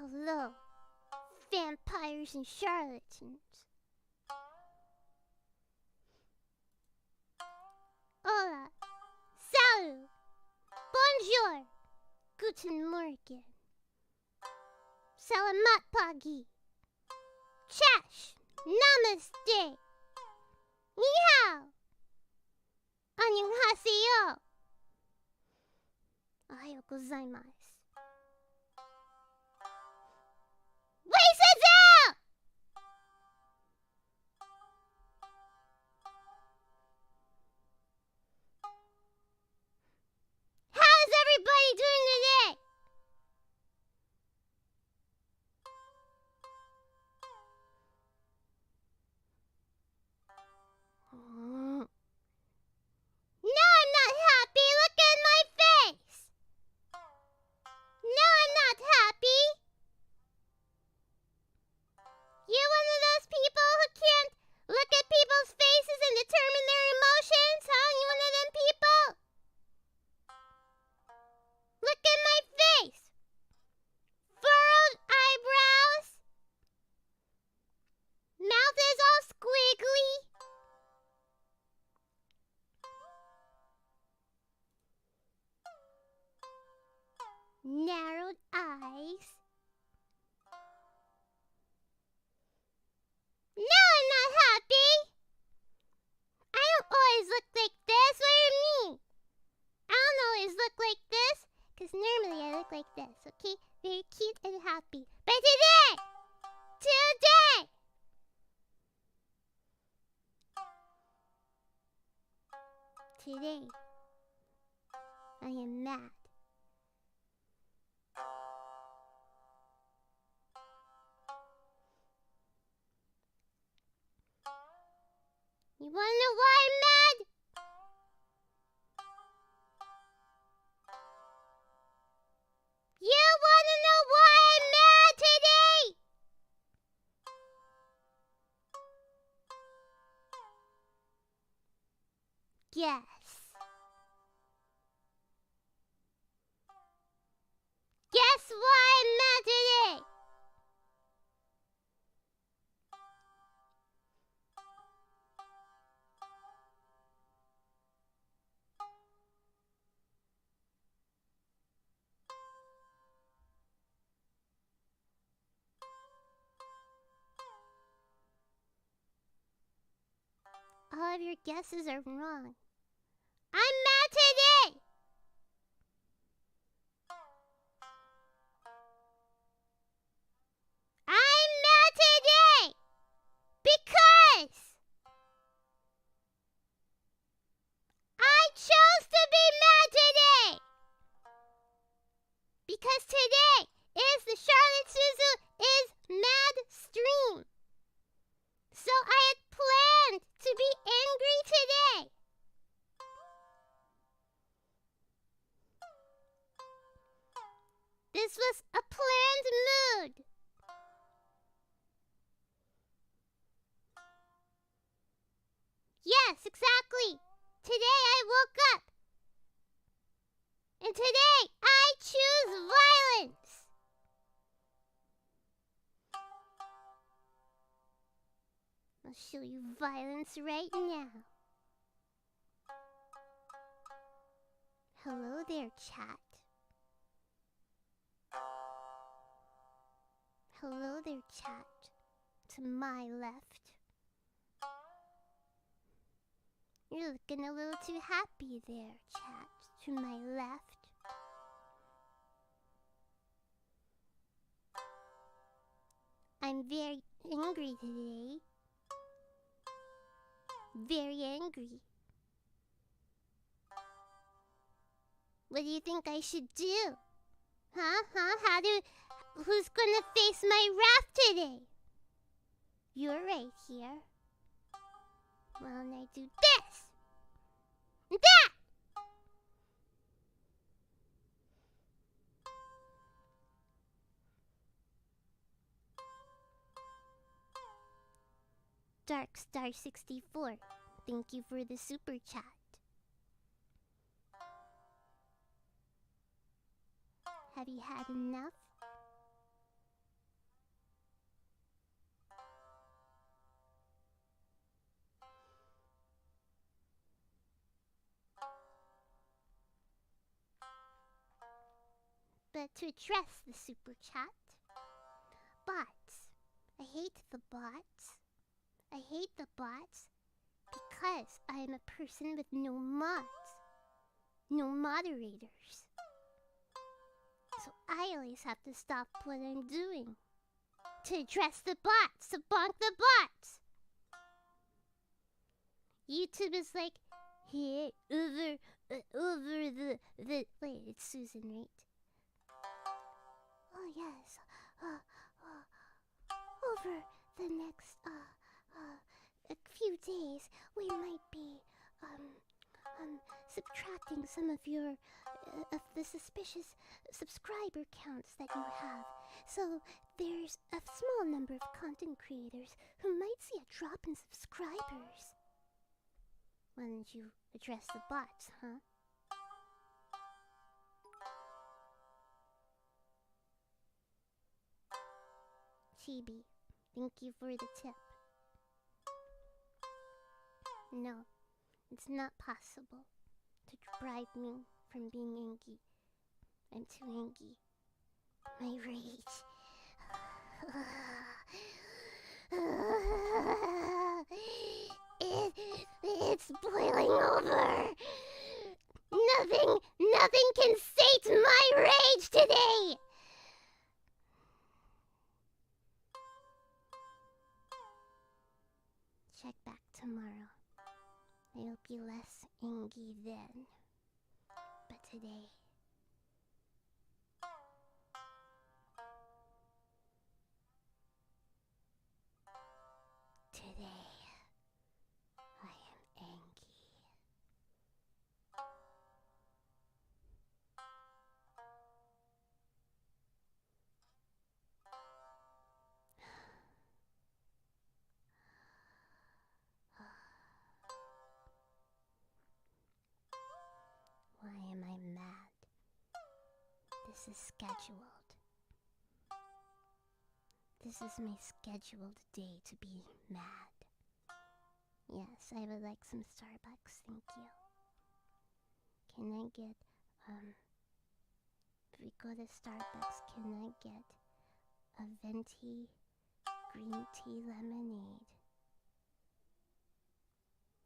Hello, vampires and charlatans. Hola, Salut, bonjour, guten Morgen, salamat pagi, chash, namaste, ni hao, annyeonghaseyo, ohayou gozaimasu. Everybody doing today? No, I'm not happy. Look at my face. No, I'm not happy. You're one of those people who can't look at people's faces and determine their emotions, huh? You one of them people? Look at my face. Furrowed eyebrows. Mouth is all squiggly. Narrowed eyes. No, I'm not happy. I don't always look like this. What do you mean? I don't always look like this. Because normally I look like this, okay? Very cute and happy. But today, I am mad. You wanna know why I'm mad? You wanna know why I'm mad today? Guess. Guess why I'm mad today? All of your guesses are wrong. I'm mad today! I'm mad today! Because I chose to be mad today! Because today is the Charlotte Suzu is mad stream. So I had planned to be angry today. This was a planned mood. Yes, exactly. Today I woke up. And today I choose violence. I'll show you violence right now. Hello there, chat. Hello there, chat. To my left. You're looking a little too happy there, chat. To my left. I'm very angry today. Very angry. What do you think I should do? Who's gonna face my wrath today? You're right here. Well, and I do this! And that! Darkstar64, thank you for the super chat. Have you had enough? but to address the super chat. Bots. I hate the bots. I hate the bots because I am a person with no mods. No moderators. So I always have to stop what I'm doing to address the bots, to bonk the bots. YouTube is like, hey, over the wait, it's Susan, right? Oh yes. Over the next a few days, we might be subtracting some of your of the suspicious subscriber counts that you have. So there's a small number of content creators who might see a drop in subscribers. Why don't you address the bots, huh? Chibi, thank you for the tip. No, it's not possible to bribe me from being angry. I'm too angry. My rage. It's boiling over. Nothing can sate my rage today. Check back tomorrow. I'll be less angry then. But today... I am angry. Why am I mad? This is scheduled. This is my scheduled day to be mad. Yes, I would like some Starbucks, thank you. Can I get, if we go to Starbucks, can I get a venti green tea lemonade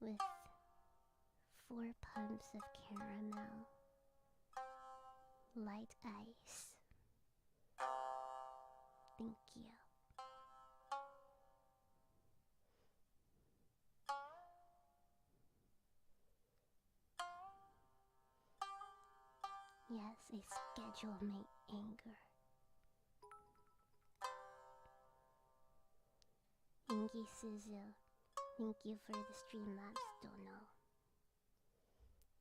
with 4 pumps of caramel, light ice? Thank you. Yes, I schedule my anger. Kawaii Suzu, thank you for the Streamlabs dono.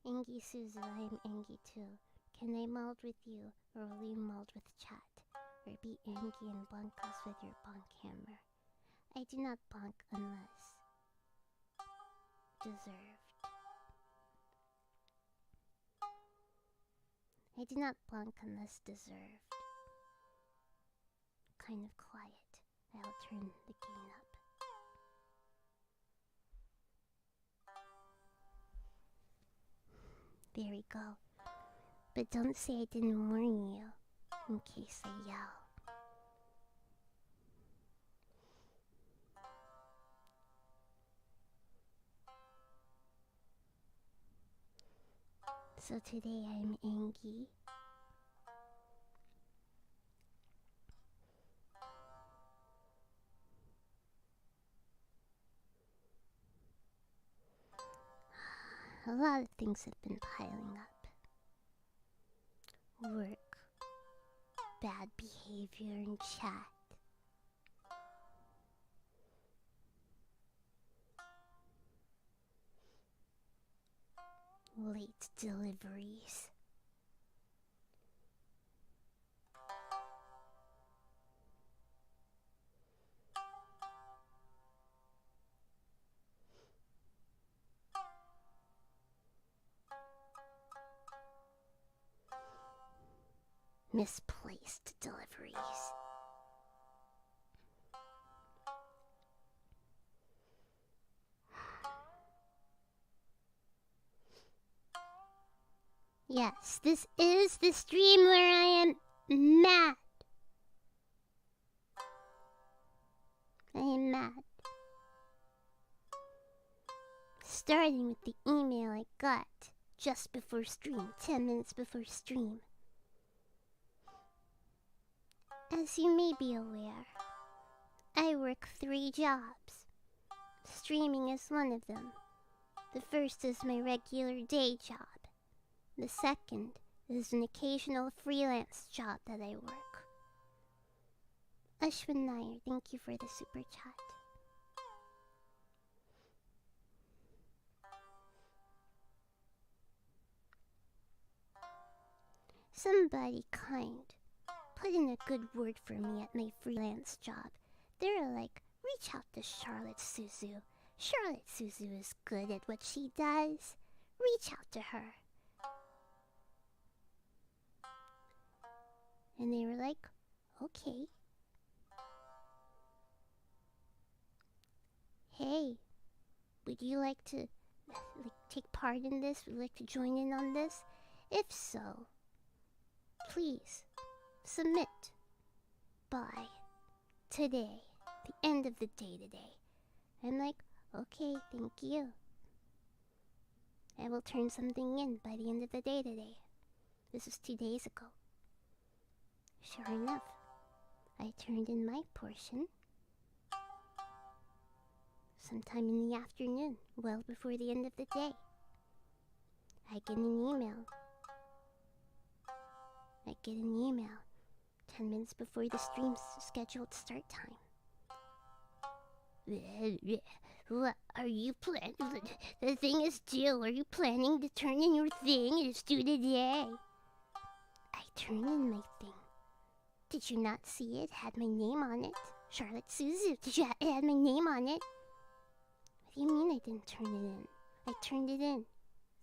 Kawaii Suzu, I am angry too. Can I mold with you, or will you mold with chat? Or be angry and bonk us with your bonk hammer? I do not bonk unless deserved. I do not bonk unless deserved. Kind of quiet. I'll turn the gain up. There we go. But don't say I didn't warn you, in case I yell. So today I'm angry. A lot of things have been piling up. Work, bad behavior in chat, late deliveries. Misplaced deliveries. Yes, this is the stream where I am mad. I am mad. Starting with the email I got just before stream, 10 minutes before stream. As you may be aware, I work 3 jobs. Streaming is one of them. The first is my regular day job. The second is an occasional freelance job that I work. Ashwin Nair, thank you for the super chat. Somebody kind put in a good word for me at my freelance job. They're like, reach out to Charlotte Suzu. Charlotte Suzu is good at what she does. Reach out to her. And they were like, okay. Hey, would you like to take part in this? Would you like to join in on this? If so, please submit by today, the end of the day today. I'm like, okay, thank you. I will turn something in by the end of the day today. This was 2 days ago. Sure enough, I turned in my portion sometime in the afternoon, well before the end of the day. I get an email. 10 minutes before the stream's scheduled start time. What are you planning? The thing is due. Are you planning to turn in your thing? It's due today. I turned in my thing. Did you not see it? It had my name on it. Charlotte Suzu. It had my name on it. What do you mean I didn't turn it in? I turned it in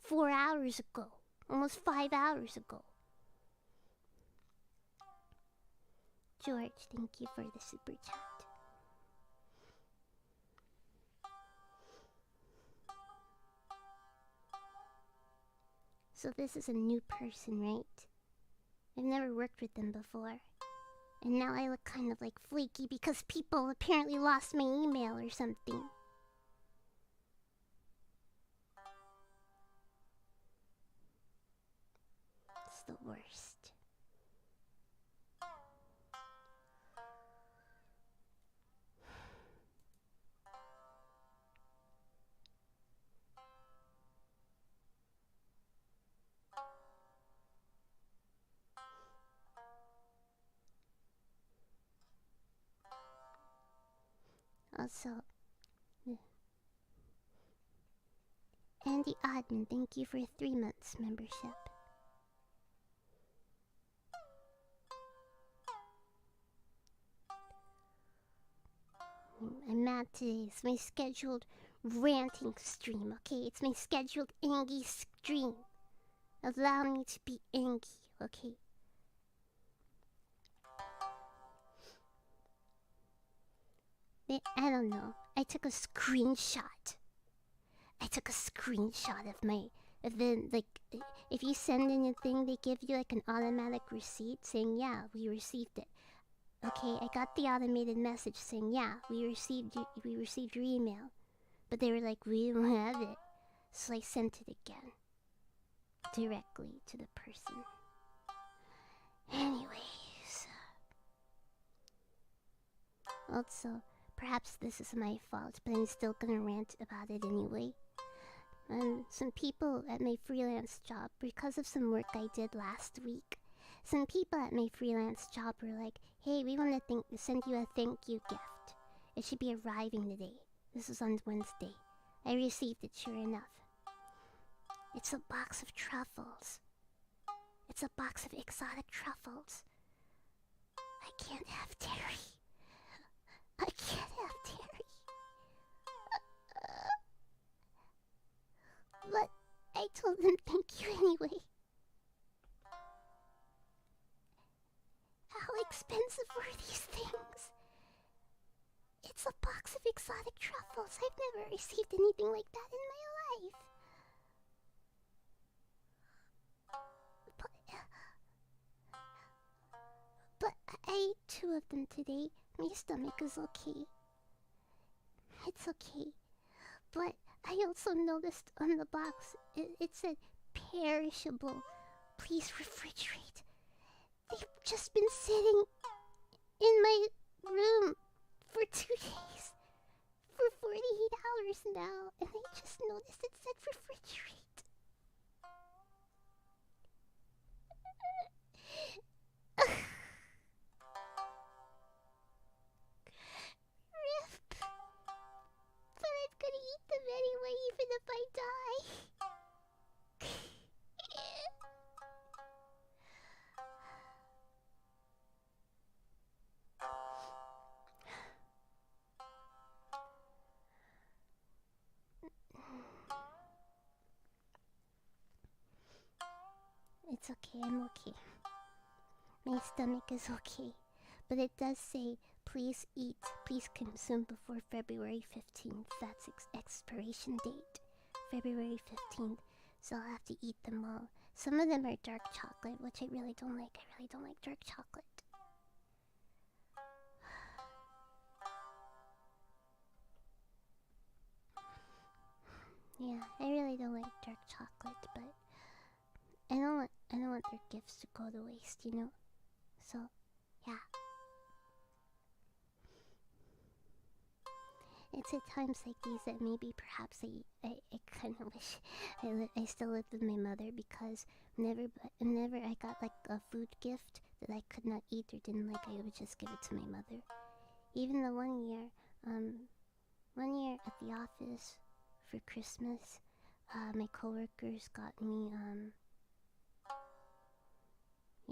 4 hours ago. Almost 5 hours ago. George, thank you for the super chat. So this is a new person, right? I've never worked with them before. And now I look kind of like flaky because people apparently lost my email or something. It's the worst. Also, Andy Oddman, thank you for 3 months membership. I'm mad today. It's my scheduled ranting stream, okay? It's my scheduled angry stream. Allow me to be angry, okay? I don't know. I took a screenshot of my, if you send in a thing, they give you like an automatic receipt saying, yeah, we received it. Okay, I got the automated message saying, yeah, we received your email. But they were like, we don't have it. So I sent it again. Directly to the person. Anyways. Also, perhaps this is my fault, but I'm still gonna rant about it anyway. Some people at my freelance job, because of some work I did last week, some people at my freelance job were like, hey, we want to send you a thank you gift. It should be arriving today. This was on Wednesday. I received it, sure enough. It's a box of truffles. It's a box of exotic truffles. I can't have dairy. I can't have dairy. But I told them thank you anyway. How expensive were these things? It's a box of exotic truffles. I've never received anything like that in my life. But 2 of them today. My stomach is okay. It's okay. But I also noticed on the box, it said perishable. Please refrigerate. They've just been sitting in my room for 2 days. For 48 hours now. And I just noticed it said refrigerate. Rip. But I'm gonna eat them anyway, even if I die. It's okay, I'm okay. My stomach is okay. But it does say, please eat, please consume before February 15th. That's expiration date. February 15th. So I'll have to eat them all. Some of them are dark chocolate, which I really don't like. I really don't like dark chocolate. Yeah, I really don't like dark chocolate, but I don't want their gifts to go to waste, you know? So, yeah. It's at times like these that maybe perhaps I kind of wish I still lived with my mother, because whenever I got like a food gift that I could not eat or didn't like, I would just give it to my mother. Even the one year at the office for Christmas, my coworkers got me,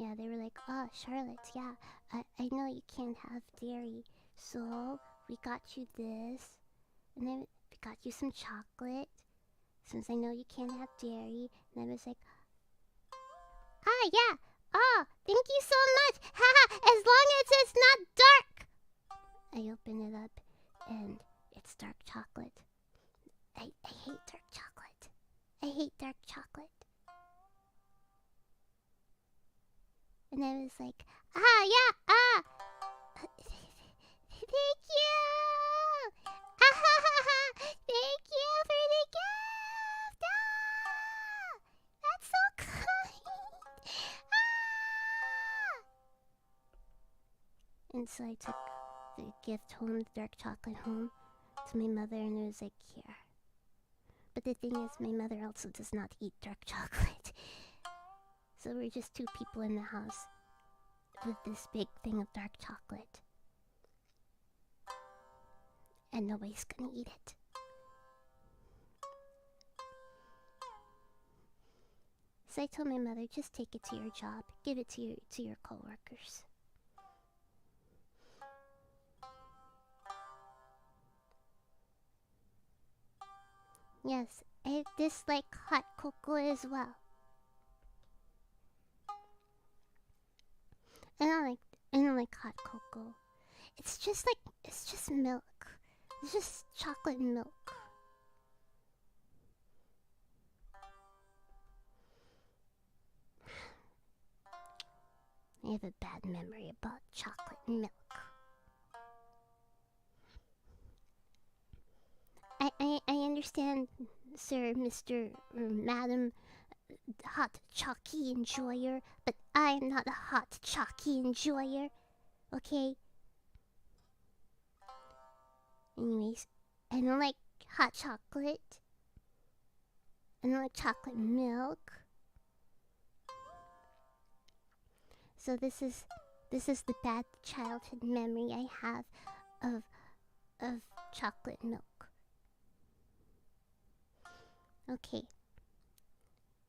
yeah, they were like, oh, Charlotte, yeah, I know you can't have dairy, so we got you this, and then we got you some chocolate, since I know you can't have dairy, and I was like, ah, yeah, oh, thank you so much, haha, as long as it's not dark. I open it up, and it's dark chocolate. I hate dark chocolate. I hate dark chocolate. And I was like, ah, yeah, ah. Thank you. Thank you for the gift. Ah, that's so kind. Ah. And so I took the gift home, the dark chocolate home, to my mother, and it was like, here. But the thing is, my mother also does not eat dark chocolate. So we're just 2 people in the house with this big thing of dark chocolate. And nobody's gonna eat it. So I told my mother, just take it to your job. Give it to your coworkers. Yes, I dislike hot cocoa as well. I don't like hot cocoa. It's just milk. It's just chocolate milk. I have a bad memory about chocolate milk. I understand, sir, Mr. or Madam Hot Chalky Enjoyer, but I am not a hot chalky enjoyer, okay? Anyways, I don't like hot chocolate. I don't like chocolate milk. So this is the bad childhood memory I have of chocolate milk. Okay.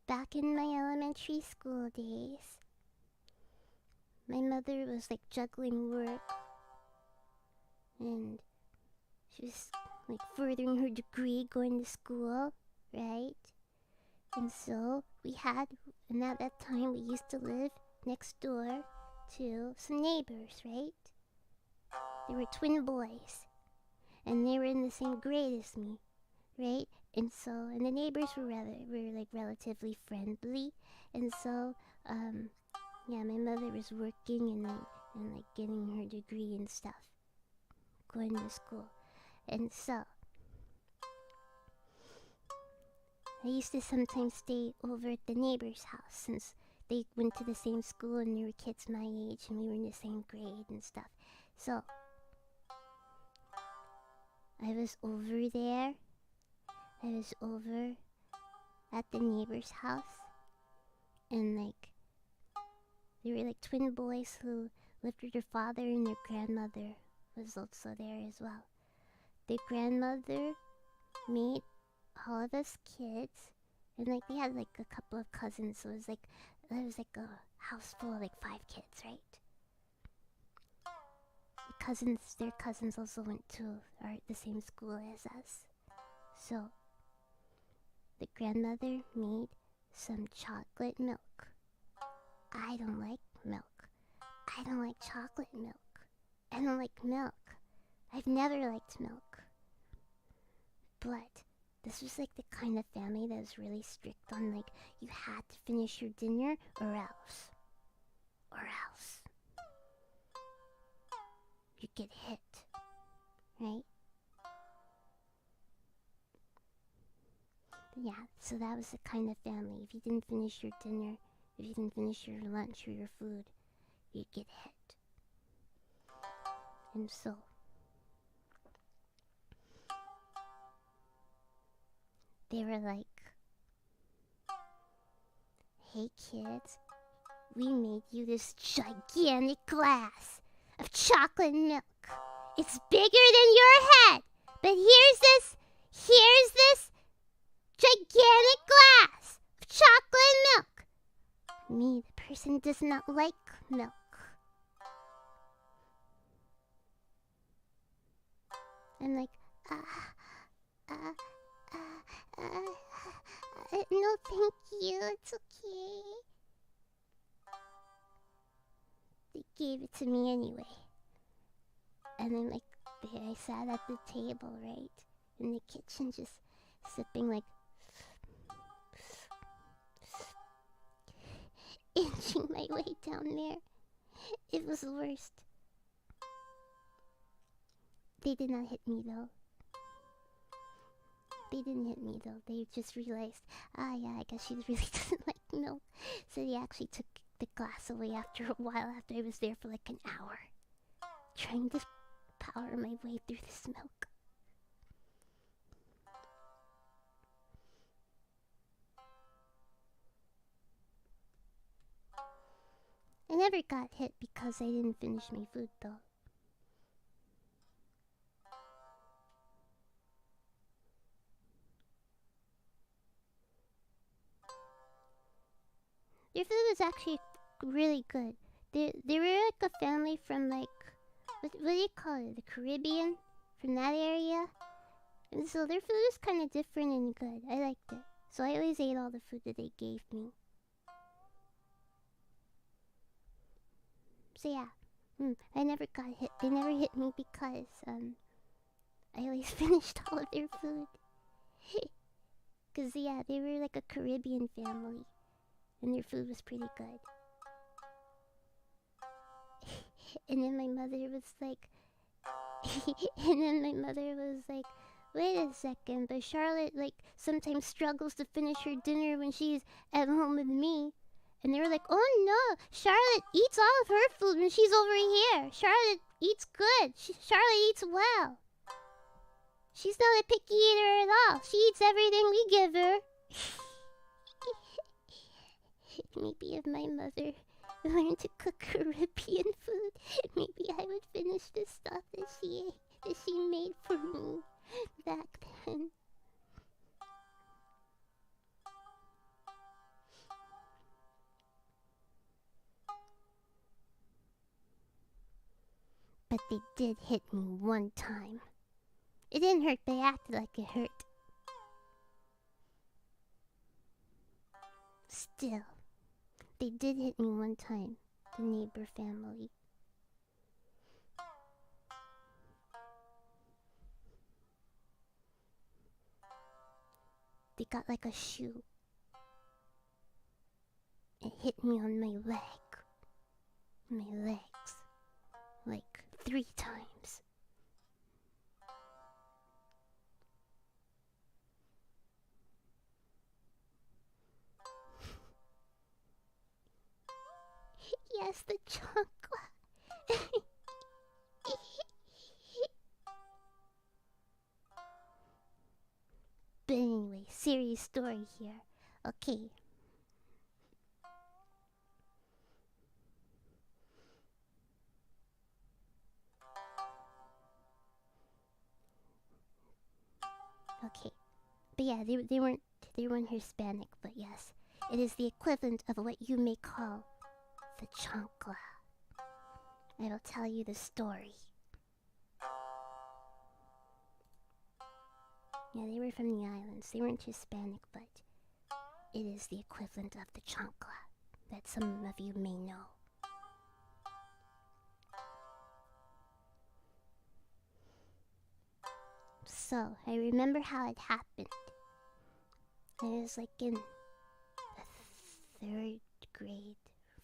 Back in my elementary school days, my mother was like juggling work, and she was like furthering her degree, going to school, right? And so and at that time we used to live next door to some neighbors, right? They were twin boys, and they were in the same grade as me, right? And the neighbors were relatively friendly, and so, yeah, my mother was working, and and like getting her degree and stuff, going to school. And so I used to sometimes stay over at the neighbor's house since they went to the same school and they were kids my age and we were in the same grade and stuff. So I was over there. I was over at the neighbor's house, and like they were like twin boys who lived with their father, and their grandmother was also there as well. Their grandmother made all of us kids, and like they had like a couple of cousins, so it was like a house full of like 5 kids, right? Their cousins also went to the same school as us. So the grandmother made some chocolate milk. I don't like milk. I don't like chocolate milk. I don't like milk. I've never liked milk. But this was like the kind of family that was really strict on like you had to finish your dinner or else. Or else. You get hit. Right? Yeah, so that was the kind of family. If you didn't finish your dinner, if you didn't finish your lunch or your food, you'd get hit. And so they were like, hey kids, we made you this gigantic glass of chocolate milk. It's bigger than your head, but here's this gigantic glass of chocolate milk. Me, the person does not like milk. I'm like, no thank you, it's okay. They gave it to me anyway. And then like, there I sat at the table, right? In the kitchen just sipping like, inching my way down there. It was the worst. They did not hit me though. They didn't hit me though. They just realized, yeah, I guess she really doesn't like milk. So they actually took the glass away after a while, after I was there for like an hour. Trying to power my way through this milk. I never got hit because I didn't finish my food though. Their food was actually really good. They were like a family from like, what do you call it? The Caribbean? From that area? And so their food was kind of different and good. I liked it. So I always ate all the food that they gave me. So yeah, I never got hit. They never hit me because I always finished all of their food. Cause yeah, they were like a Caribbean family, and their food was pretty good. And then my mother was like, wait a second, but Charlotte like sometimes struggles to finish her dinner when she's at home with me. And they were like, oh no, Charlotte eats all of her food when she's over here. Charlotte eats good. Charlotte eats well. She's not a picky eater at all. She eats everything we give her. Maybe if my mother learned to cook Caribbean food, maybe I would finish the stuff that she made for me back then. But they did hit me one time. It didn't hurt, but it acted like it hurt. Still, they did hit me one time, the neighbor family. They got like a shoe. It hit me on my leg. My legs. 3 times. Yes, the chocolate. But anyway, serious story here. Okay. Okay. But yeah, they weren't Hispanic, but yes. It is the equivalent of what you may call the chancla. I will tell you the story. Yeah, they were from the islands. They weren't Hispanic, but it is the equivalent of the chancla that some of you may know. So, I remember how it happened. I was like in the 3rd grade,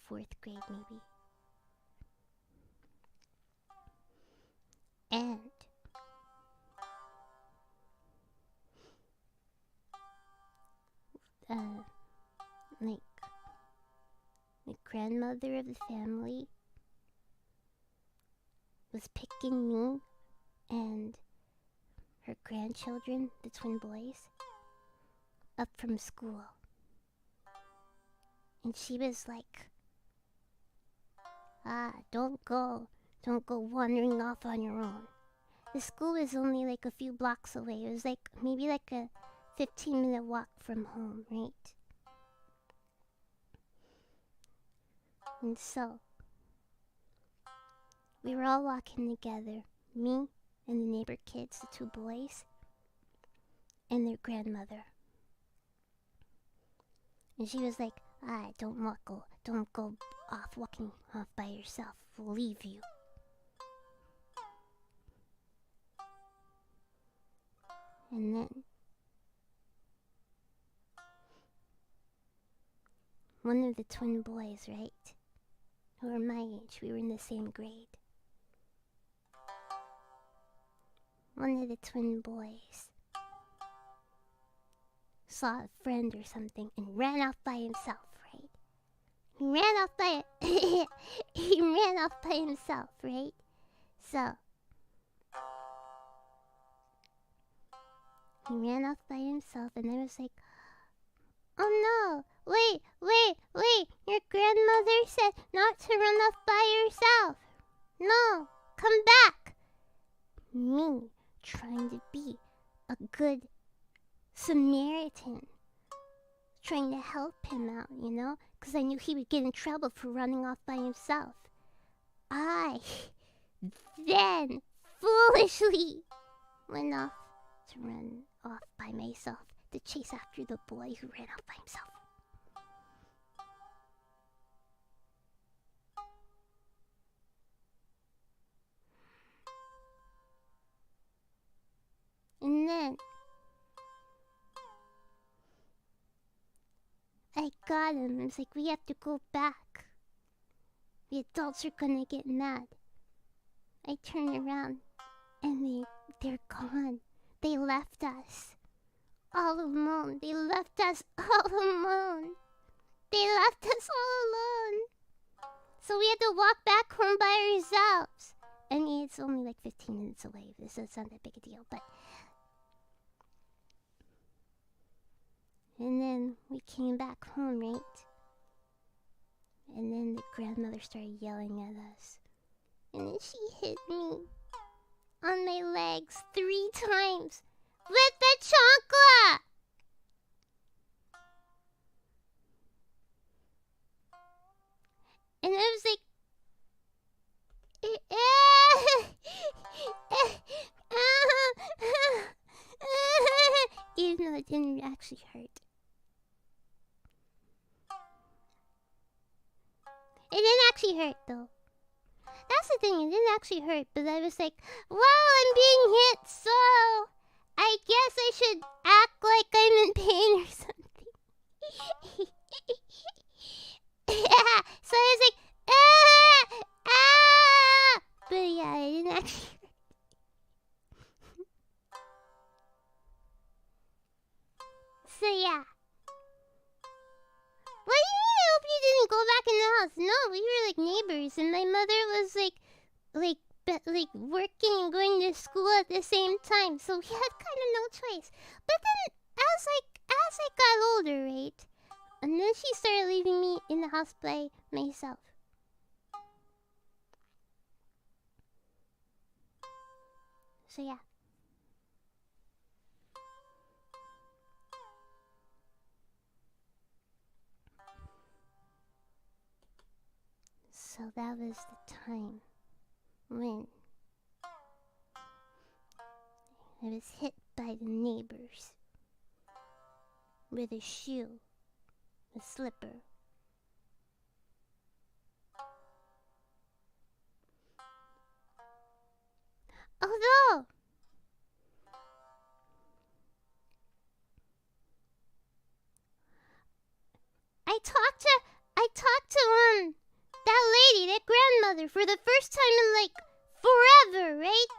4th grade maybe. And like the grandmother of the family was picking me and her grandchildren, the twin boys, up from school. And she was like, don't go wandering off on your own. The school was only like a few blocks away. It was like maybe like a 15-minute walk from home, right? And so we were all walking together, me and the neighbor kids, the 2 boys, and their grandmother. And she was like, don't go off walking off by yourself. We'll leave you. And then one of the twin boys, right, who were my age, we were in the same grade. One of the twin boys saw a friend or something and ran off by himself, right? He ran off by himself, right? So he ran off by himself, and I was like, oh no, wait, your grandmother said not to run off by yourself. No, come back. Me trying to be a good Samaritan, trying to help him out, you know, because I knew he would get in trouble for running off by himself. I then foolishly went off to run off by myself to chase after the boy who ran off by himself. And then I got him. It's like, we have to go back. The adults are gonna get mad. I turn around and they're gone. They left us all alone. They left us all alone. So we had to walk back home by ourselves. I mean, it's only like 15 minutes away. This is not that big a deal, but... And then we came back home, right? And then the grandmother started yelling at us. And then she hit me on my legs 3 times with the chancla! And I was like... Even though it didn't actually hurt. It didn't actually hurt though. That's the thing, it didn't actually hurt, but I was like, wow, I'm being hit, so I guess I should act like I'm in pain or something. So I was like, ah! But yeah, I like working and going to school at the same time, so we had kind of no choice. But then as I got older, right, and then she started leaving me in the house by myself. So yeah. So that was the time when I was hit by the neighbors with a shoe, a slipper. Although I talked to that lady, that grandmother, for the first time in like forever, right?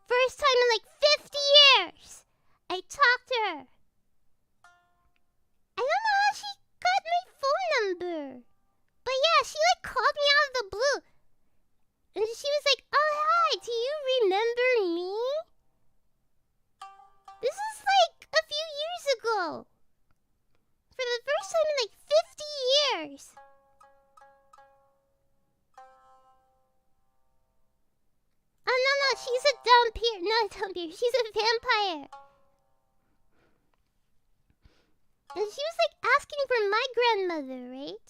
First time in like 50 years. I talked to her. I don't know how she got my phone number. But yeah, she like called me out of the blue. And she was like, "Oh hi, do you remember me?" This is like a few years ago. For the first time in like 50 years. Oh no, she's a dhampir. Not a dhampir, she's a vampire. And she was like asking for my grandmother, right?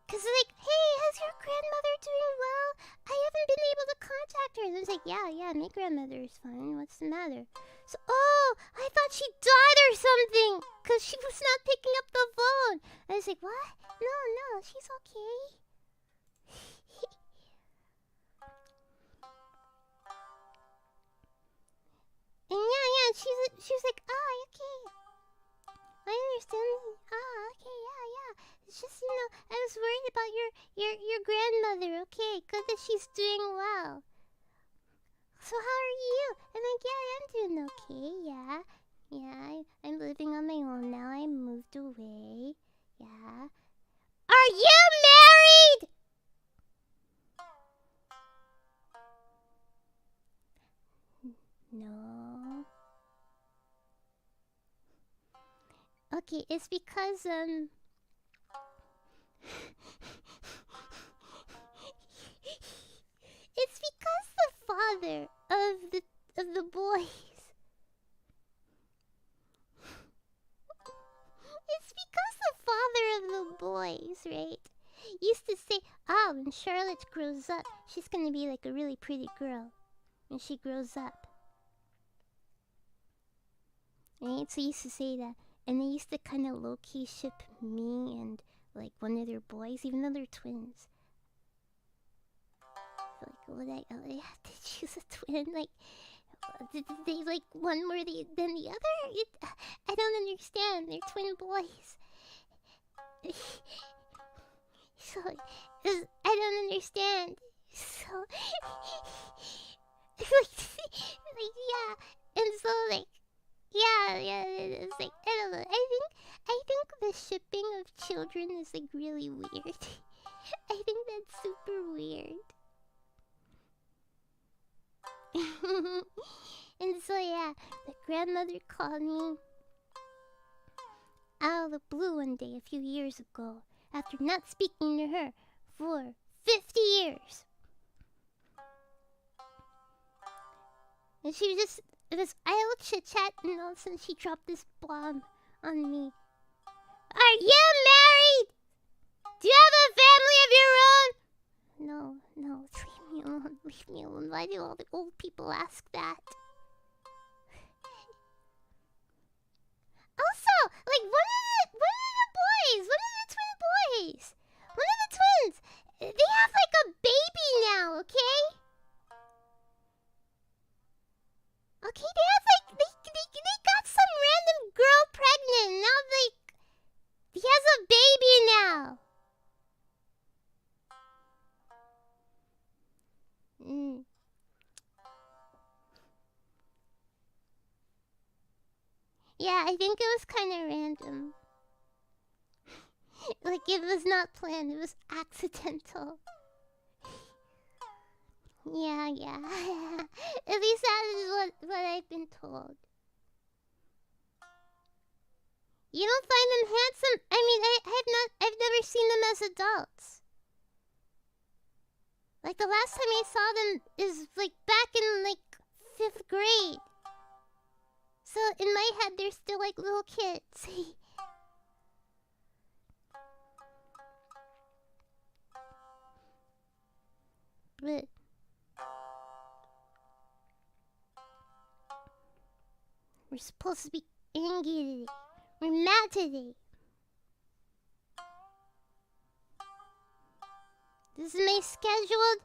Cause like, hey, is your grandmother doing well? I haven't been able to contact her. And I was like, yeah, my grandmother is fine. What's the matter? So, oh, I thought she died or something. Cause she was not picking up the phone. I was like, what? No, she's okay. And yeah, she was like, oh, okay. I understand. Oh, okay, yeah. It's just, I was worried about your grandmother. Okay, good that she's doing well. So how are you? I'm like, yeah, I'm doing okay. Yeah, I'm living on my own now. I moved away. Yeah. Are you married? No. Okay, it's because it's because the father of the boys. It's because the father of the boys, right, used to say, "Oh, when Charlotte grows up, she's gonna be like a really pretty girl when she grows up." Right? So he used to say that. And they used to kind of low-key ship me and like one of their boys, even though they're twins. Like, would I have to choose a twin? Like, did they like one more than the other? I don't understand. They're twin boys. So, I don't understand. So, like, yeah. And so, like, yeah, it's like, I don't know. I think the shipping of children is like really weird. I think that's super weird. And so yeah, the grandmother called me out of the blue one day a few years ago after not speaking to her for 50 years. And she was just, it was idle chit chat, and all of a sudden she dropped this bomb on me. Are you married? Do you have a family of your own? No, leave me alone, leave me alone. Why do all the old people ask that? Also, like one of the boys, one of the twin boys, one of the twins, they have like a baby now, okay? Okay, they have like, they got some random girl pregnant, and now like, he has a baby now. Yeah, I think it was kind of random. Like, it was not planned, it was accidental. Yeah. At least that is what I've been told. You don't find them handsome? I mean, I've never seen them as adults. Like, the last time I saw them is, like, back in, like, 5th grade. So, in my head, they're still, like, little kids. But... we're supposed to be angry today. We're mad today. This is my scheduled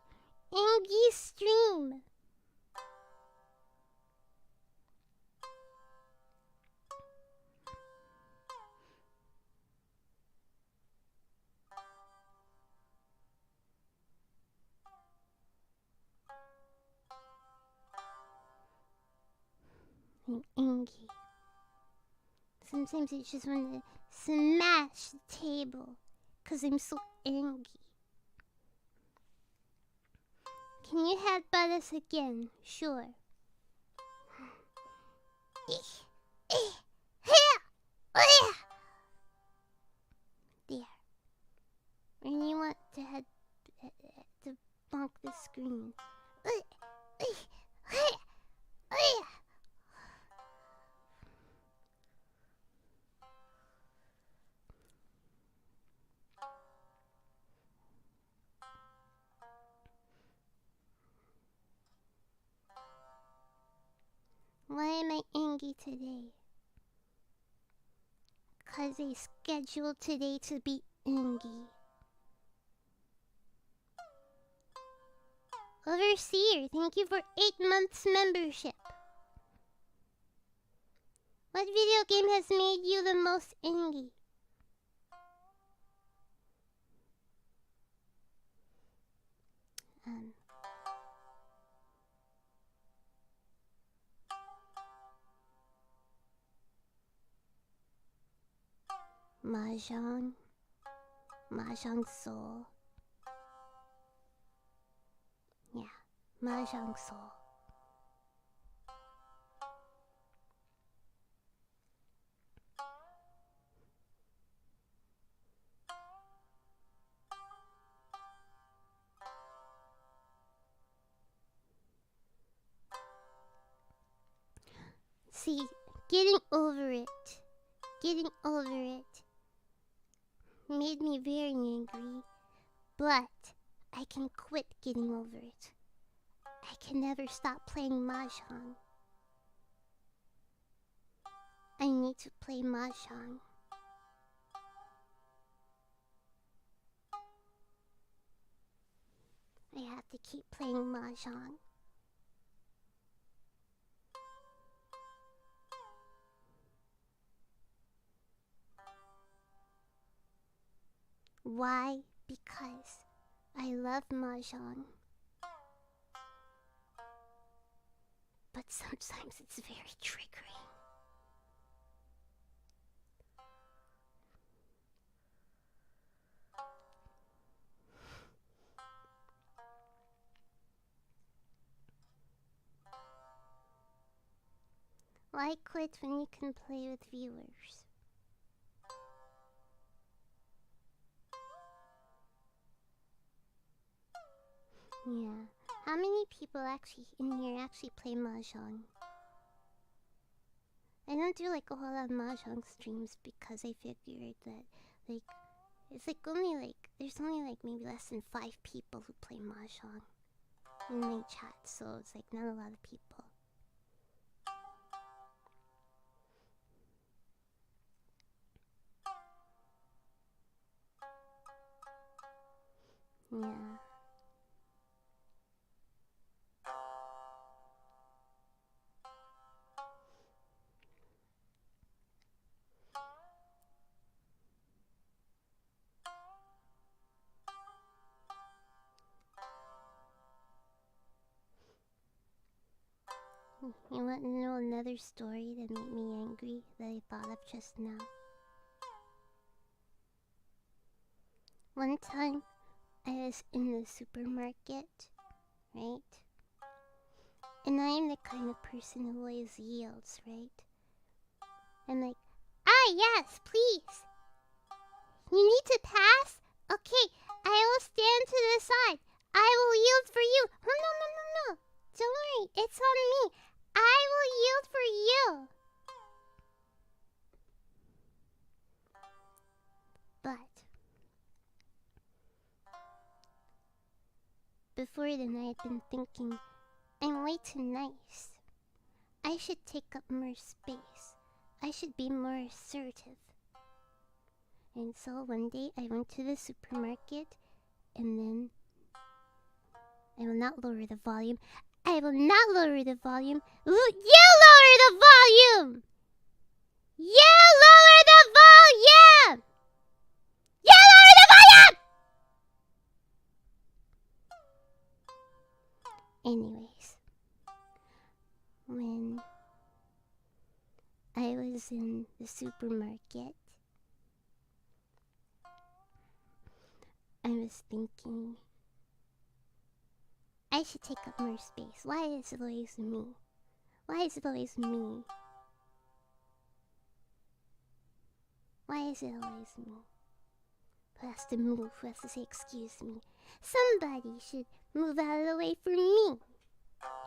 Angie stream. I'm angry. Sometimes I just want to smash the table because I'm so angry. Can you headbutt us again? Sure. There. And you want to to bonk the screen. Why am I angry today? 'Cause I scheduled today to be angry. Overseer, thank you for 8 months membership. What video game has made you the most angry? Mahjong. Mahjong Soul. Yeah, Mahjong Soul. See, getting over it made me very angry, but I can quit getting over it. I can never stop playing Mahjong. I need to play Mahjong. I have to keep playing Mahjong. Why? Because I love Mahjong. But sometimes it's very triggering. Why quit when you can play with viewers? Yeah. How many people actually in here actually play Mahjong? I don't do like a whole lot of Mahjong streams because I figured that like it's like only like there's only like maybe less than 5 people who play Mahjong in my chat, so it's like not a lot of people. Yeah. You want to know another story that made me angry that I thought of just now? One time, I was in the supermarket right? And I am the kind of person who always yields, right? I'm like, yes, please. You need to pass? Okay, I will stand to the side. I will yield for you. Oh, no. Don't worry, it's on me. I will yield for you. But before then, I had been thinking, I'm way too nice. I should take up more space. I should be more assertive. And so one day I went to the supermarket, and then I will not lower the volume. I will not lower the volume. You lower the volume! You lower the volume! You lower the volume! Anyways, when I was in the supermarket, I was thinking, I should take up more space. Why is it always me? Why is it always me? Why is it always me? Who has to move? Who has to say, excuse me? Somebody should move out of the way for me.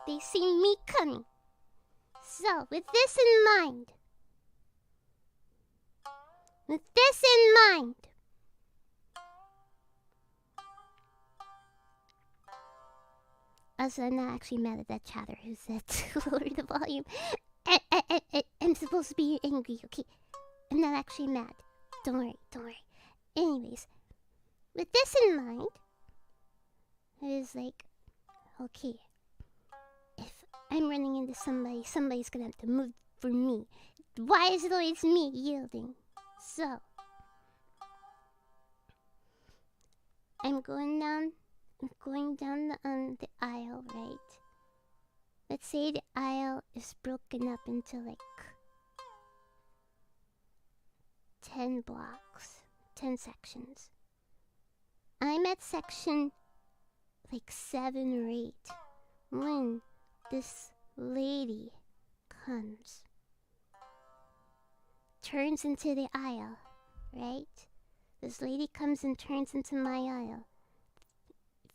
They see me coming. So, with this in mind, also, I'm not actually mad at that chatter who said to lower the volume. I'm supposed to be angry, okay? I'm not actually mad. Don't worry. Anyways, with this in mind, I was like, okay, if I'm running into somebody, somebody's gonna have to move for me. Why is it always me yielding? So, I'm going down the aisle, right? Let's say the aisle is broken up into like 10 blocks, 10 sections. I'm at section like 7 or 8 when this lady comes, turns into the aisle, right? This lady comes and turns into my aisle,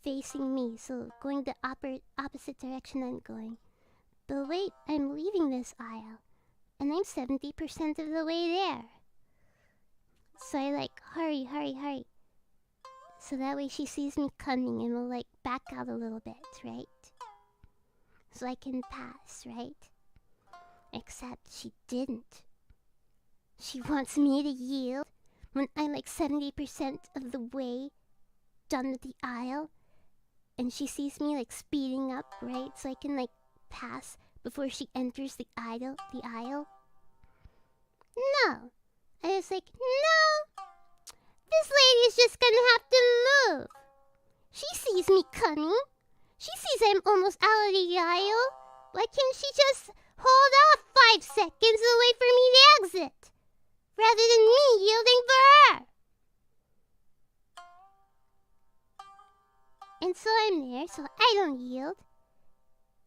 facing me, so going the opposite direction I'm going. But wait, I'm leaving this aisle, and I'm 70% of the way there. So I like, hurry. So that way she sees me coming and will like back out a little bit, right? So I can pass, right? Except she didn't. She wants me to yield when I'm like 70% of the way done with the aisle. And she sees me like speeding up, right? So I can like pass before she enters the aisle. No. I was like, no. This lady's just gonna have to move. She sees me coming. She sees I'm almost out of the aisle. Why can't she just hold off 5 seconds away for me to exit? Rather than me yielding for her. And so I'm there, so I don't yield.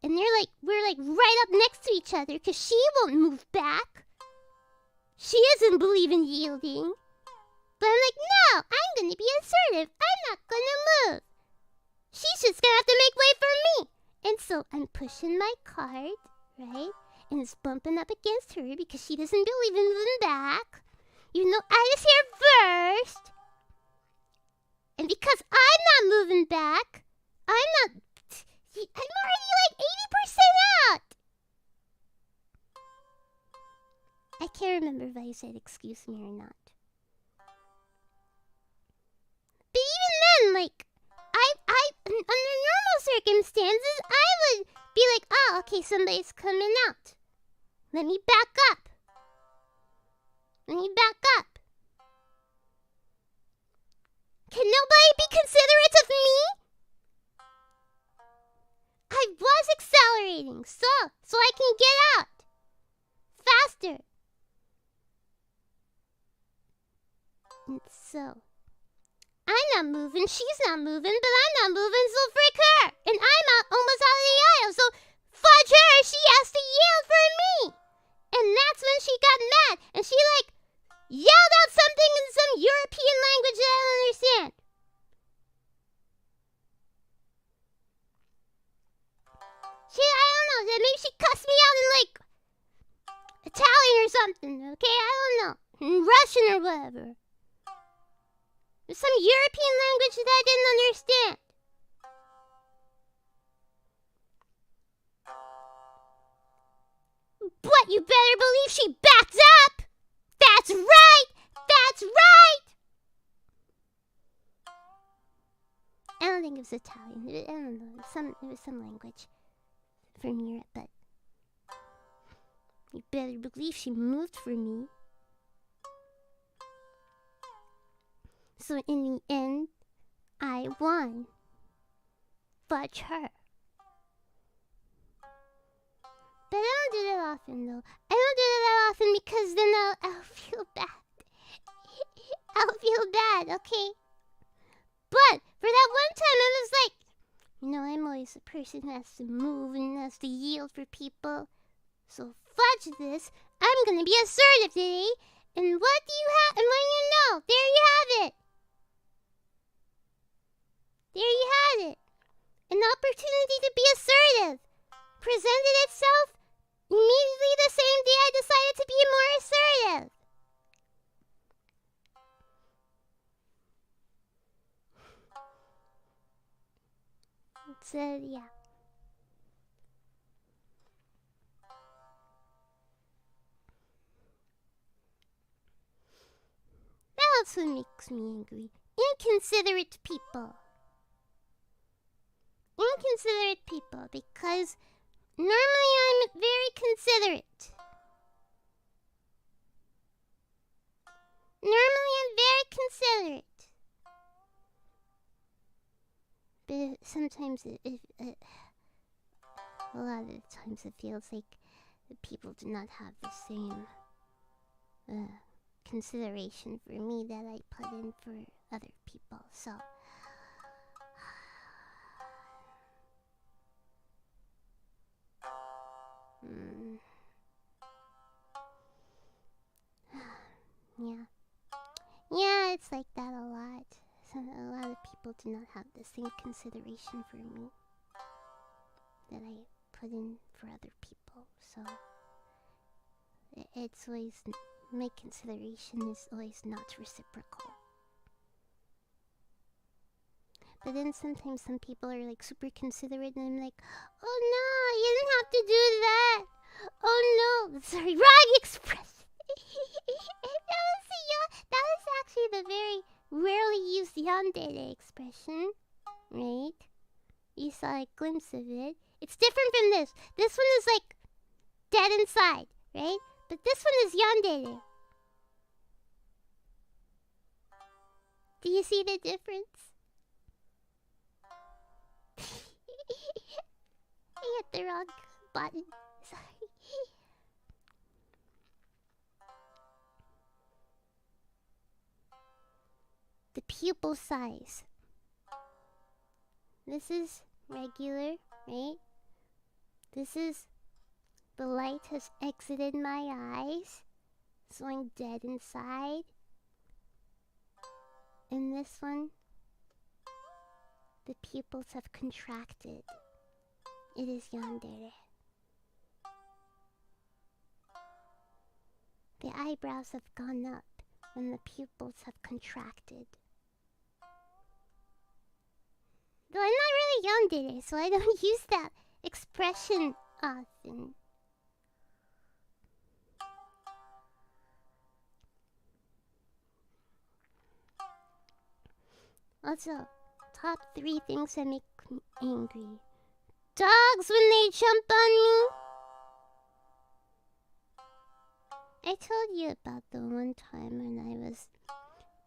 And we're like right up next to each other because she won't move back. She doesn't believe in yielding. But I'm like, no, I'm gonna be assertive. I'm not gonna move. She's just gonna have to make way for me. And so I'm pushing my cart, right? And it's bumping up against her because she doesn't believe in moving back. Even though I was here first. And because I'm not moving back, I'm already like 80% out. I can't remember if I said excuse me or not. But even then, like, under normal circumstances, I would be like, oh, okay, somebody's coming out. Let me back up. Can nobody be considerate of me? I was accelerating, so I can get out. Faster. And so, I'm not moving, she's not moving, but I'm not moving, so frick her. And I'm almost out of the aisle, so fudge her, she has to yield for me. And that's when she got mad, and she yelled out something in some European language that I don't understand. I don't know, maybe she cussed me out in Italian or something, okay? I don't know. In Russian or whatever. Some European language that I didn't understand. But you better believe she backed up! That's right! That's right! I don't think it was Italian. I don't know. It was some language from Europe, but you better believe she moved for me. So in the end, I won. Fudge her. But I don't do that often, though. I don't do that often because then I'll feel bad. I'll feel bad, okay? But for that one time, I was like, I'm always the person who has to move and has to yield for people. So fudge this. I'm gonna be assertive today. And what do you have? And when you know, there you have it. There you had it. An opportunity to be assertive presented itself immediately the same day I decided to be more assertive. So, yeah. That's what makes me angry. Inconsiderate people. Inconsiderate people, because normally I'm very considerate. Normally I'm very considerate. But sometimes a lot of the times it feels like people do not have the same consideration for me that I put in for other people, so yeah, it's like that a lot. A lot of people do not have the same consideration for me that I put in for other people, so it's always, my consideration is always not reciprocal. But then sometimes some people are super considerate and I'm like, oh no, you didn't have to do that. Oh no, sorry, wrong expression. that was actually the very rarely used yandere expression, right? You saw a glimpse of it. It's different from this. This one is dead inside, right? But this one is yandere. Do you see the difference? I hit the wrong button. Sorry. The pupil size. This is regular, right? This is the light has exited my eyes, so I'm dead inside. And this one, the pupils have contracted. It is yandere. The eyebrows have gone up and the pupils have contracted. Though I'm not really yandere, so I don't use that expression often. Also, top 3 things that make me angry. Dogs when they jump on me. I told you about the one time when I was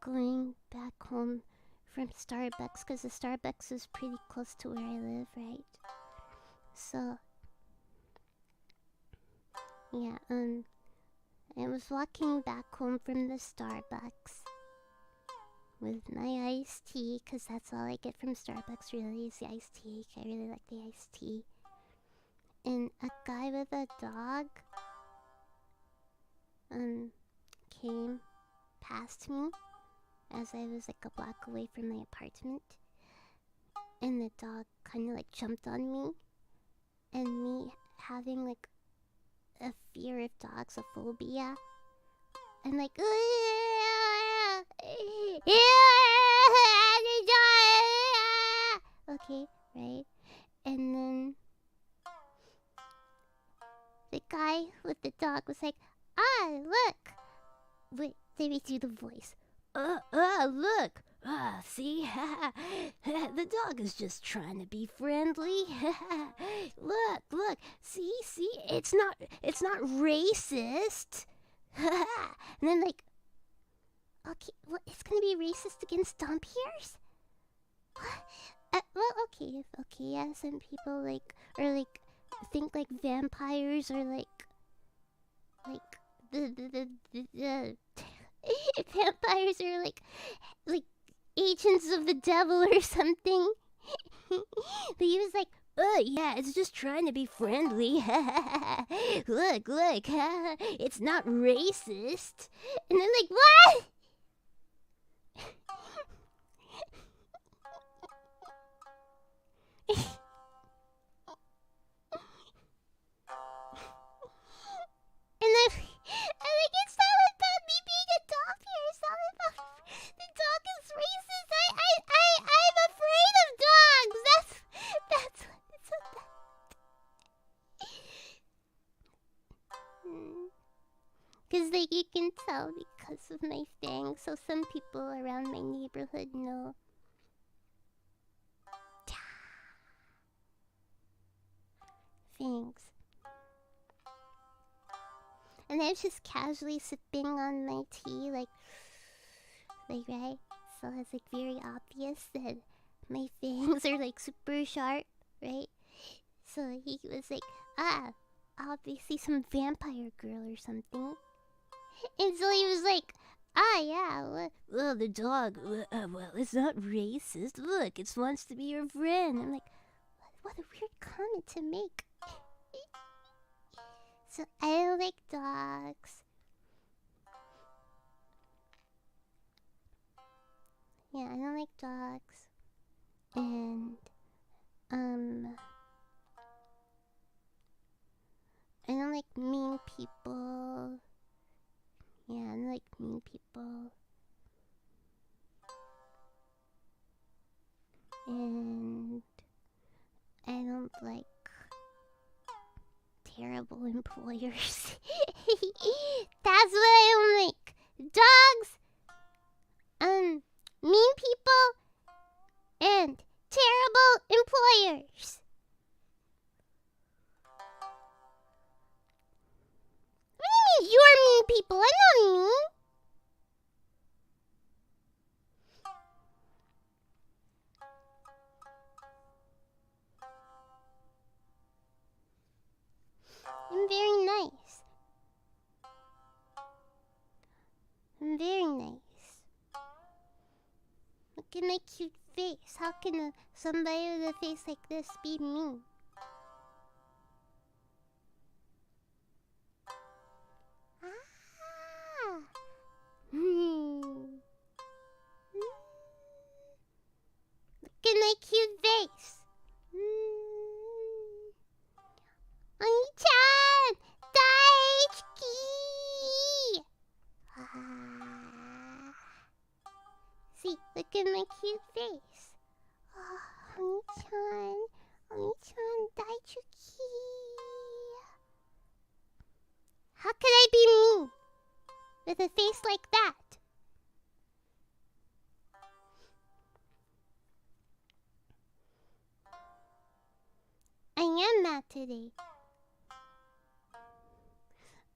going back home from Starbucks, because the Starbucks is pretty close to where I live, right? So, yeah, I was walking back home from the Starbucks, with my iced tea, because that's all I get from Starbucks really is the iced tea. I really like the iced tea. And a guy with a dog came past me as I was like a block away from my apartment. And the dog kind of like jumped on me. And me having like a fear of dogs, a phobia. I'm like, okay, right? And then the guy with the dog was like, look. Wait, let me do the voice. Look. See? The dog is just trying to be friendly. Look. See? It's not racist. And then like, okay, well, it's gonna be racist against dhampirs? What? Well, okay, yeah, some people like, or like, think like vampires are like the vampires are like agents of the devil or something. But he was like, yeah, it's just trying to be friendly. Look, it's not racist. And I'm like, what? And like, it's not about me being a dog here. It's not about the dog is racist. I'm afraid of dogs. That's what it's about. Because like you can tell because of my fangs, so some people around my neighborhood know. Fangs. And I was just casually sipping on my tea, like right? So it's like very obvious that my fangs are like super sharp, right? So he was like, obviously some vampire girl or something. And so he was like, yeah, well, the dog, well, it's not racist. Look, it wants to be your friend. I'm like, what a weird comment to make. So I don't like dogs. Yeah, I don't like dogs. And I don't like mean people. Yeah, I don't like mean people. And I don't like terrible employers. That's what I don't like. Dogs, mean people, and terrible employers. What do you mean you're mean people? I'm not mean. I'm very nice. I'm very nice. Look at my cute face. How can somebody with a face like this be mean? Look at my cute face. Oni-chan! Daisuki! See, look at my cute face. Oni-chan, Daisuki. How could I be mean with a face like that? I am mad today.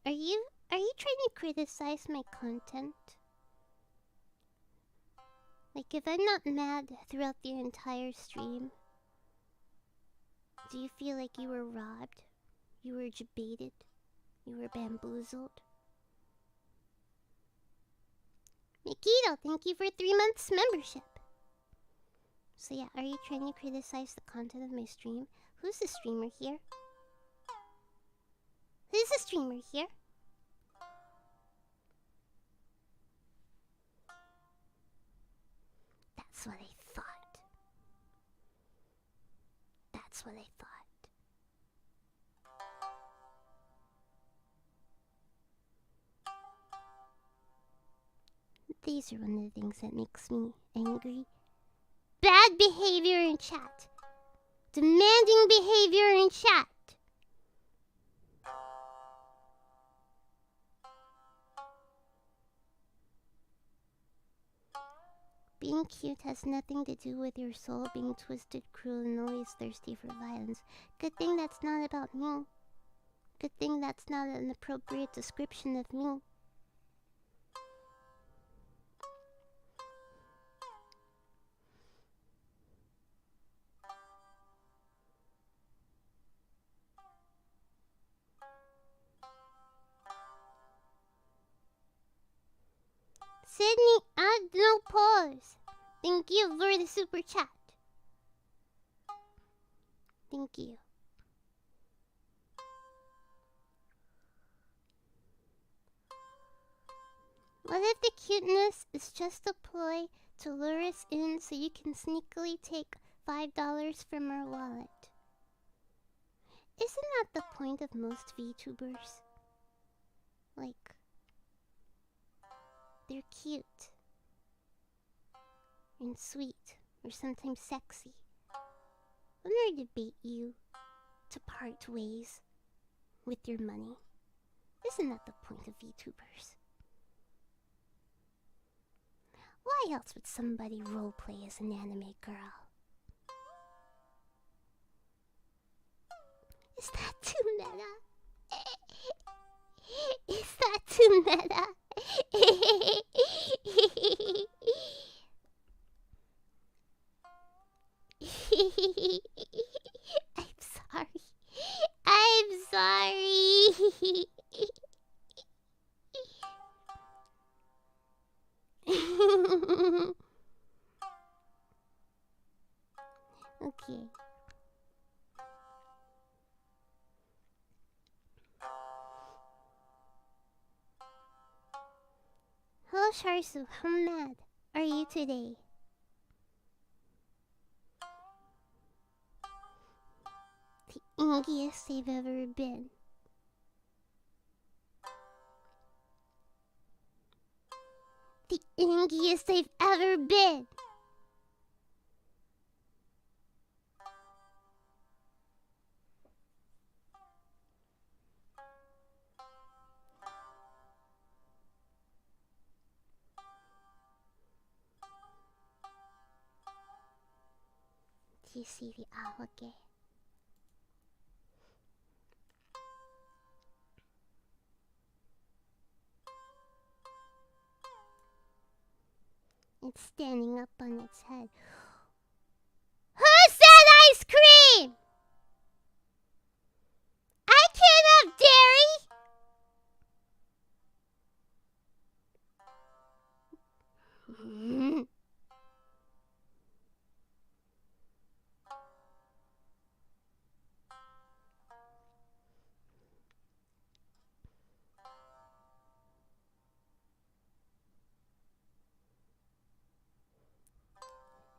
Are you trying to criticize my content? Like, if I'm not mad throughout the entire stream, do you feel like you were robbed? You were baited? You were bamboozled? Nikito, thank you for 3 months membership. So yeah, are you trying to criticize the content of my stream? Who's the streamer here? Who's the streamer here? That's what I thought. That's what I thought. These are one of the things that makes me angry. Bad behavior in chat. Demanding behavior in chat. Being cute has nothing to do with your soul being twisted, cruel, and always thirsty for violence. Good thing that's not about me. Good thing that's not an appropriate description of me. Sydney, add no pause. Thank you for the super chat. Thank you. What if the cuteness is just a ploy to lure us in so you can sneakily take $5 from our wallet? Isn't that the point of most VTubers? Like, they're cute and sweet, or sometimes sexy. In order to bait you to part ways with your money. Isn't that the point of VTubers? Why else would somebody roleplay as an anime girl? Is that too meta? Is that too meta? I'm sorry. I'm sorry. Okay. Hello, Sharsu. How mad are you today? The ingiest they've ever been. The ingiest they've ever been. Do you see the alligator? It's standing up on its head. Who said ice cream? I can't have dairy.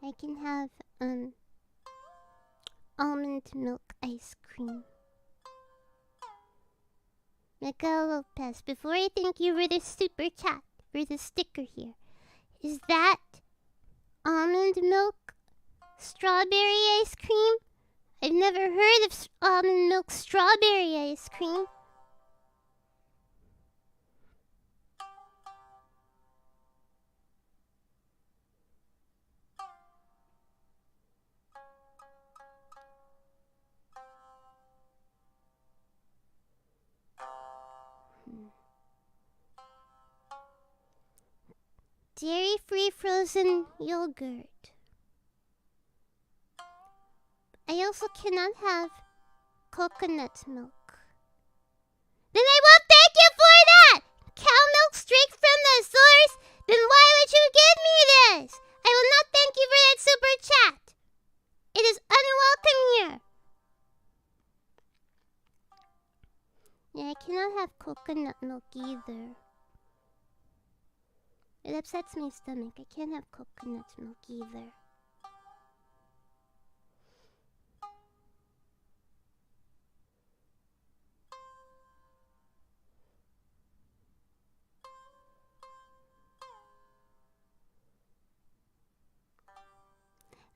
I can have almond milk ice cream. Miguel Lopez, before I thank you for the super chat, for the sticker here, is that almond milk strawberry ice cream? I've never heard of almond milk strawberry ice cream. Dairy-free frozen yogurt. I also cannot have coconut milk. Then I won't thank you for that! Cow milk straight from the source? Then why would Yes, I will not thank you for that super chat. It is unwelcome here. Yeah, I cannot have coconut milk either. It upsets my stomach. I can't have coconut milk either.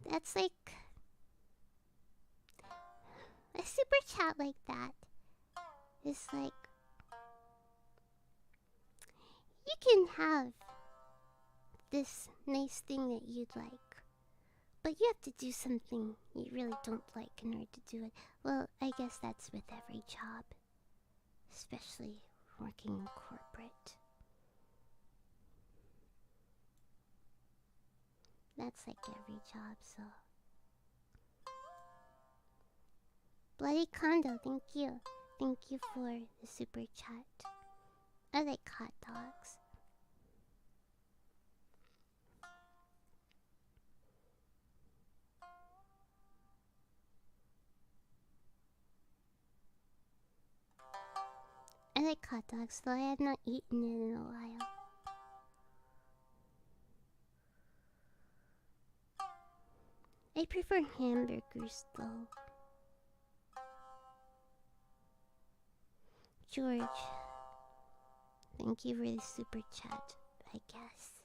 That's like a super chat like that is like you can have this nice thing that you'd like, but you have to do something you really don't like in order to do it. Well, I guess that's with every job, especially working in corporate. That's like every job, so. Bloody Condo, thank you. Thank you for the super chat. I like hot dogs. I like hot dogs, though I have not eaten it in a while. I prefer hamburgers, though. George, thank you for the super chat, I guess.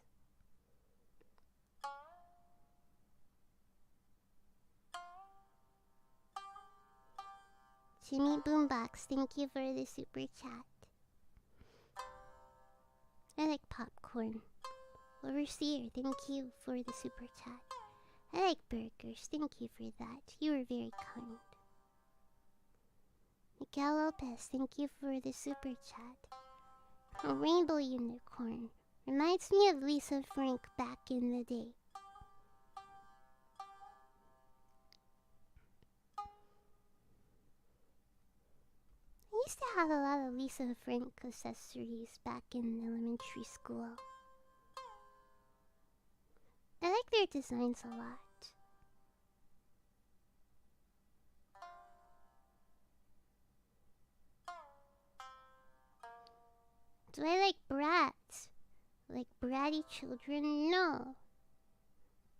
Jimmy Boombox, thank you for the super chat. I like popcorn. Overseer, thank you for the super chat. I like burgers, thank you for that. You were very kind. Miguel Lopez, thank you for the super chat. A rainbow unicorn. Reminds me of Lisa Frank back in the day. I used to have a lot of Lisa Frank accessories back in elementary school. I like their designs a lot. Do I like brats? Like bratty children? No.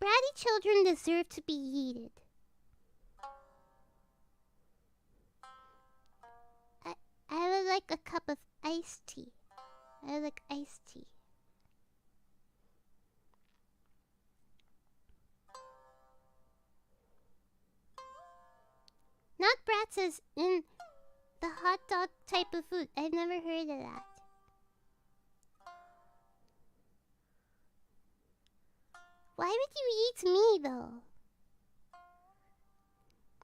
Bratty children deserve to be yeeted. I would like a cup of iced tea. I would like iced tea. Not brats as in the hot dog type of food. I've never heard of that. Why would you eat me, though?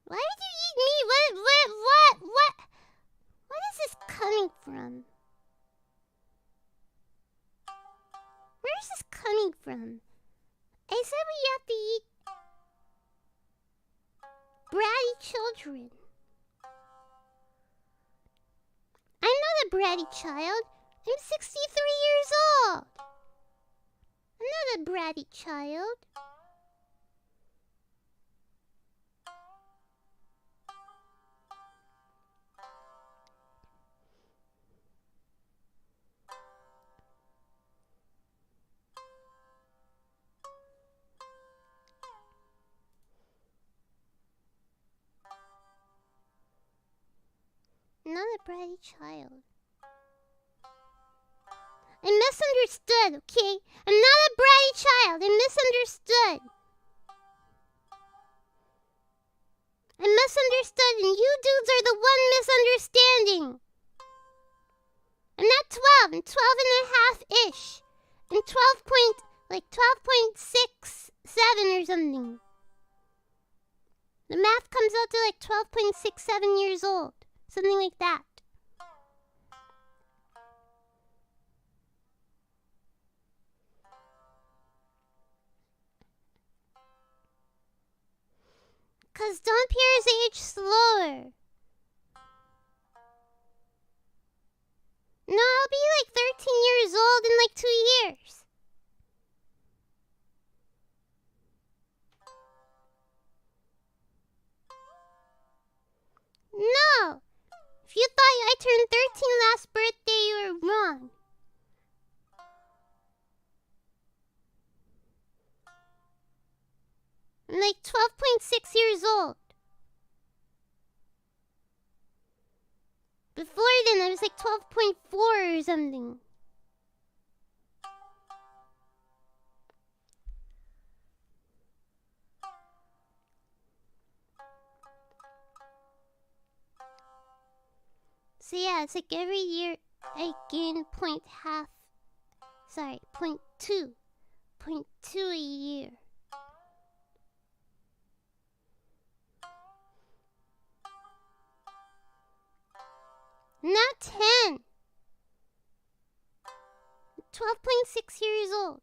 Why would you eat me? What is this coming from? Where is this coming from? I said we have to eat bratty children. I'm not a bratty child. I'm 63 years old. I'm not a bratty child. I'm not a bratty child. I'm misunderstood, okay? I'm not a bratty child. I'm misunderstood. I'm misunderstood, and you dudes are the one misunderstanding. I'm not 12. I'm 12 and a half-ish. I'm 12.67 or something. The math comes out to like 12.67 years old. Something like that. Cause dhampir's age slower. No, I'll be like 13 years old in like 2 years. Before then, I was like 12.4 or something. So yeah, it's like every year I gain .2 a year. Not 10. 12.6 years old.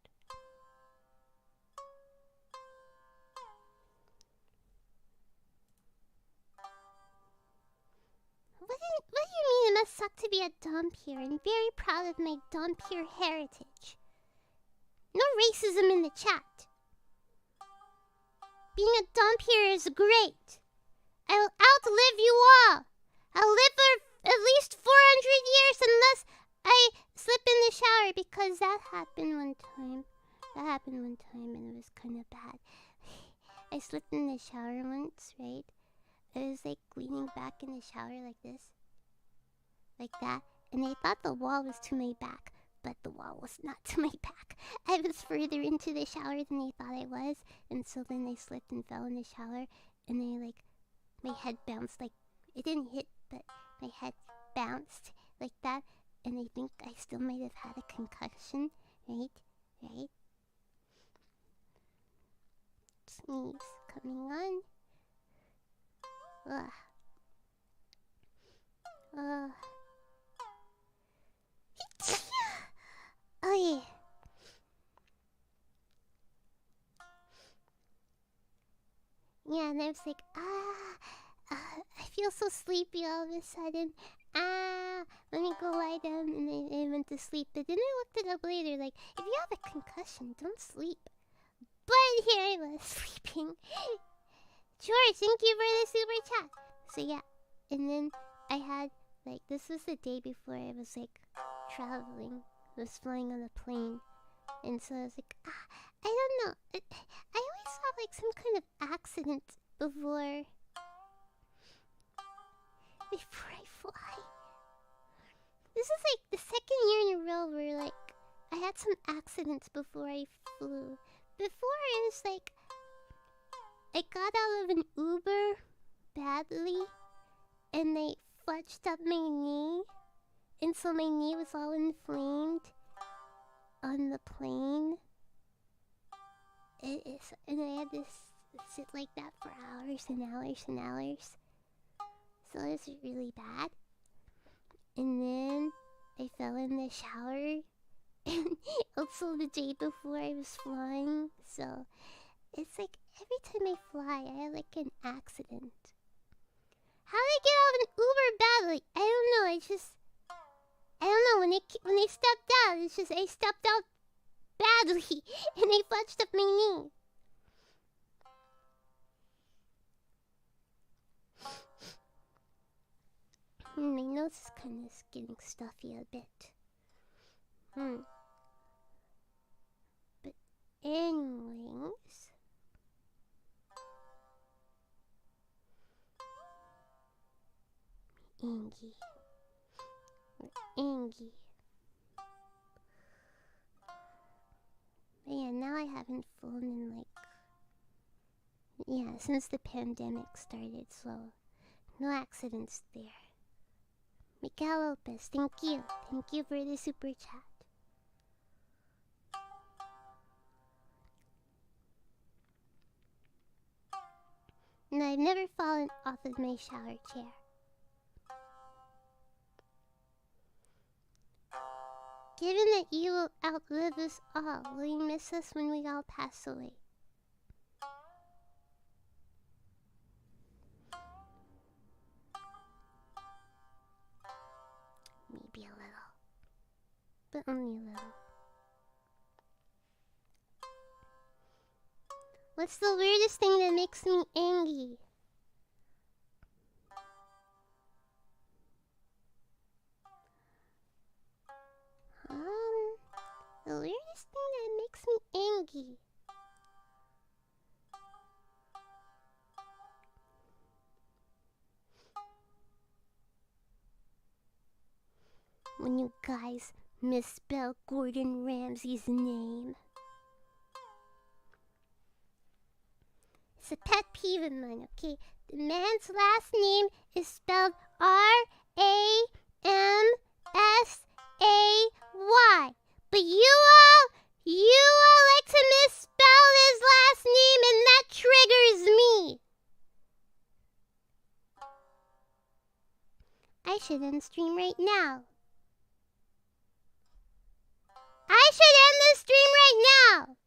What do you mean it must suck to be a dhampir? I'm very proud of my dhampir heritage. No racism in the chat. Being a dhampir is great. I'll outlive you all. I'll live for at least 400 years unless I slip in the shower, because that happened one time. And it was kind of bad. I slipped in the shower once, right? I was like leaning back in the shower like this. Like that. And I thought the wall was to my back. But the wall was not to my back. I was further into the shower than I thought I was. And so then I slipped and fell in the shower. And then my head bounced like... It didn't hit, but my head bounced like that. And I think I still might have had a concussion. Right? Sneeze coming on. Ugh. Oh yeah. Yeah, and I was like, I feel so sleepy all of a sudden. Let me go lie down, and I went to sleep. But then I looked it up later, like, if you have a concussion, don't sleep. But here I was sleeping. George, thank you for the super chat. So yeah, and then I had, like, this was the day before I was, like, traveling. I was flying on a plane. And so I was like, I don't know. I always have, like, some kind of accident before I fly. This is, like, the second year in a row where, like, I had some accidents before I flew. Before, it was, like, I got out of an Uber badly, and they fudged up my knee, and so my knee was all inflamed on the plane. And I had to sit like that for hours and hours and hours. So it was really bad. And then I fell in the shower. And also the day before I was flying. So it's like every time I fly, I have like an accident. How did I get out of an Uber badly? I don't know. I don't know. When they stepped out, it's just I stepped out badly, and they fudged up my knee. My nose is kind of getting stuffy a bit. But anyways, Angie. But yeah, now I haven't flown in like... Yeah, since the pandemic started, so no accidents there. Miguel Lopez, thank you. Thank you for the super chat. And I've never fallen off of my shower chair. Given that you will outlive us all, will you miss us when we all pass away? Maybe a little. But only a little. What's the weirdest thing that makes me angry? The weirdest thing that makes me angry. when you guys misspell Gordon Ramsay's name. It's a pet peeve of mine, okay? The man's last name is spelled R-A-M-S-A-Y. But you all like to misspell his last name, and that triggers me. I should end stream right now. I should end this stream right now.